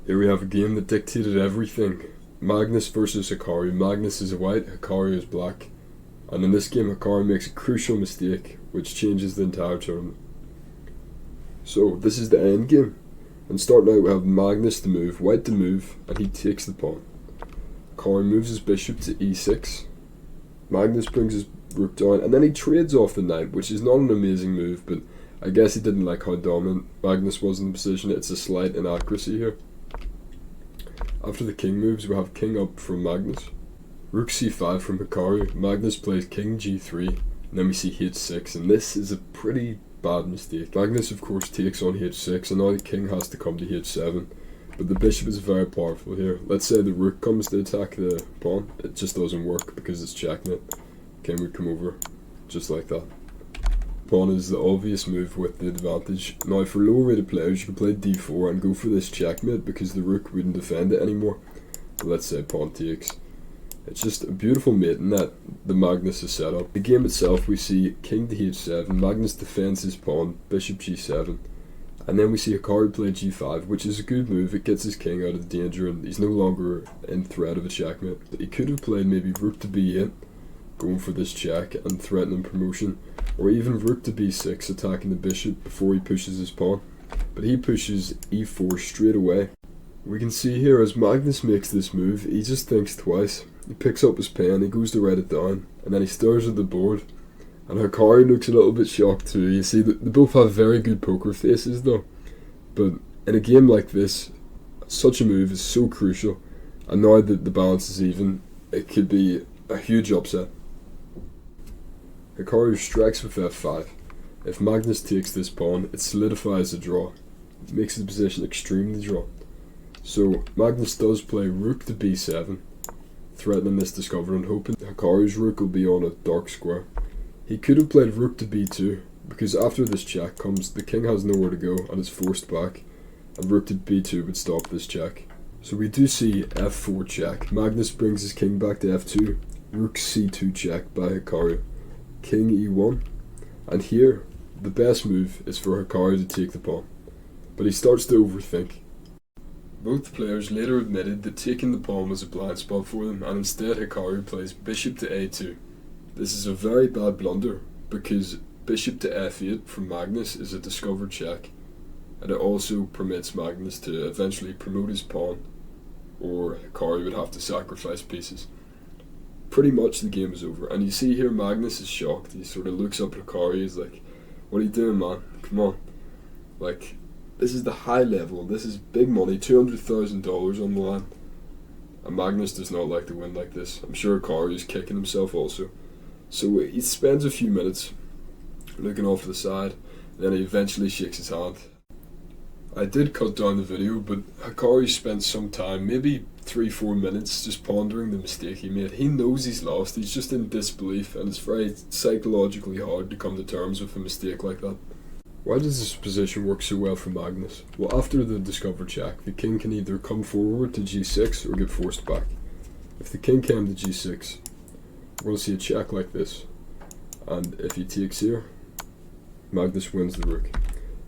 Here we have a game that dictated everything. Magnus versus Hikaru. Magnus is white, Hikaru is black. And in this game, Hikaru makes a crucial mistake, which changes the entire tournament. So, this is the end game. And starting out, we have Magnus to move, white to move, and he takes the pawn. Hikaru moves his bishop to e6. Magnus brings his rook down, and then he trades off the knight, which is not an amazing move, but I guess he didn't like how dominant Magnus was in the position. It's a slight inaccuracy here. After the king moves, we have king up from Magnus. Rook c5 from Hikaru. Magnus plays king g3, and then we see h6, and this is a pretty bad mistake. Magnus of course takes on h6, and now the king has to come to h7, but the bishop is very powerful here. Let's say the rook comes to attack the pawn. It just doesn't work because it's checkmate. King would come over just like that. Pawn is the obvious move with the advantage. Now for lower rated players, you can play d4 and go for this checkmate because the rook wouldn't defend it anymore. But let's say pawn takes. It's just a beautiful mating that the Magnus has set up. The game itself, we see king to h7, Magnus defends his pawn, bishop g7, and then we see Hikaru play g5, which is a good move. It gets his king out of the danger and he's no longer in threat of a checkmate. He could have played maybe rook to b8, going for this check and threatening promotion, or even rook to b6, attacking the bishop before he pushes his pawn. But he pushes e4 straight away. We can see here as Magnus makes this move, he just thinks twice. He picks up his pen, he goes to write it down, and then he stares at the board. And Hikaru looks a little bit shocked too. You see, they both have very good poker faces though. But in a game like this, such a move is so crucial. And now that the balance is even, it could be a huge upset. Hikaru strikes with f5. If Magnus takes this pawn, it solidifies the draw. It makes the position extremely drawn. So Magnus does play rook to b7, threatening this discovery and hoping Hikaru's rook will be on a dark square. He could have played rook to b2, because after this check comes, the king has nowhere to go and is forced back, and rook to b2 would stop this check. So we do see f4 check. Magnus brings his king back to f2, rook c2 check by Hikaru, king e1, and here the best move is for Hikaru to take the pawn, but he starts to overthink. Both players later admitted that taking the pawn was a blind spot for them, and instead Hikaru plays bishop to a2. This is a very bad blunder, because bishop to f8 from Magnus is a discovered check, and it also permits Magnus to eventually promote his pawn, or Hikaru would have to sacrifice pieces. Pretty much the game is over, and you see here Magnus is shocked. He sort of looks up at Hikaru, he's like, "What are you doing, man? Come on." Like, this is the high level, this is big money, $200,000 on the line. And Magnus does not like to win like this. I'm sure Hikaru is kicking himself also. So he spends a few minutes looking off to the side, and then he eventually shakes his hand. I did cut down the video, but Hikaru spent some time, maybe 3-4 minutes, just pondering the mistake he made. He knows he's lost, he's just in disbelief, and it's very psychologically hard to come to terms with a mistake like that. Why does this position work so well for Magnus? Well, after the discovered check, the king can either come forward to g6 or get forced back. If the king came to g6, we're going to see a check like this, and if he takes here, Magnus wins the rook.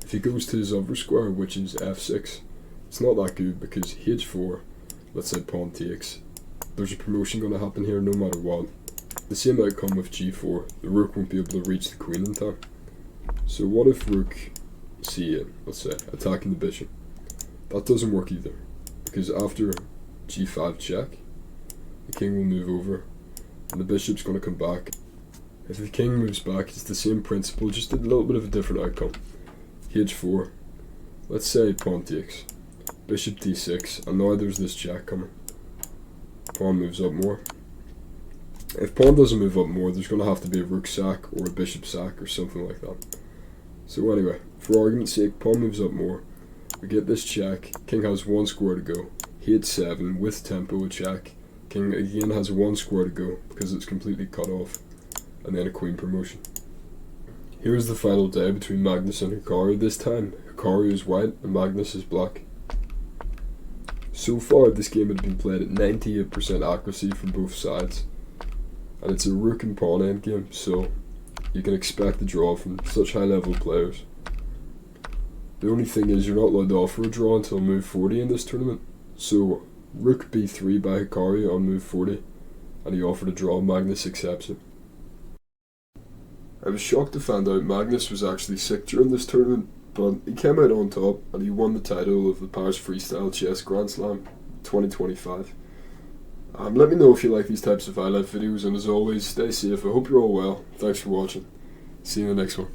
If he goes to his other square, which is f6, it's not that good because h4, let's say pawn takes, there's a promotion going to happen here no matter what. The same outcome with g4, the rook won't be able to reach the queen in time. So what if rook c8, let's say, attacking the bishop? That doesn't work either, because after g5 check, the king will move over, and the bishop's going to come back. If the king moves back, it's the same principle, just a little bit of a different outcome. h4, let's say pawn takes, bishop d6, and now there's this check coming. Pawn moves up more. If pawn doesn't move up more, there's going to have to be a rook sack or a bishop sack or something like that. So anyway, for argument's sake, pawn moves up more. We get this check, king has one square to go, h7 with tempo a check. King again has one square to go because it's completely cut off, and then a queen promotion. Here's the final day between Magnus and Hikaru. This time, Hikaru is white and Magnus is black. So far, this game had been played at 98% accuracy from both sides, and it's a rook and pawn endgame, so you can expect a draw from such high level players. The only thing is you're not allowed to offer a draw until move 40 in this tournament. So rook b3 by Hikaru on move 40, and he offered a draw. Magnus accepts it. I was shocked to find out Magnus was actually sick during this tournament, but he came out on top and he won the title of the Paris Freestyle Chess Grand Slam 2025. Let me know if you like these types of highlight videos, and as always, stay safe. I hope you're all well. Thanks for watching. See you in the next one.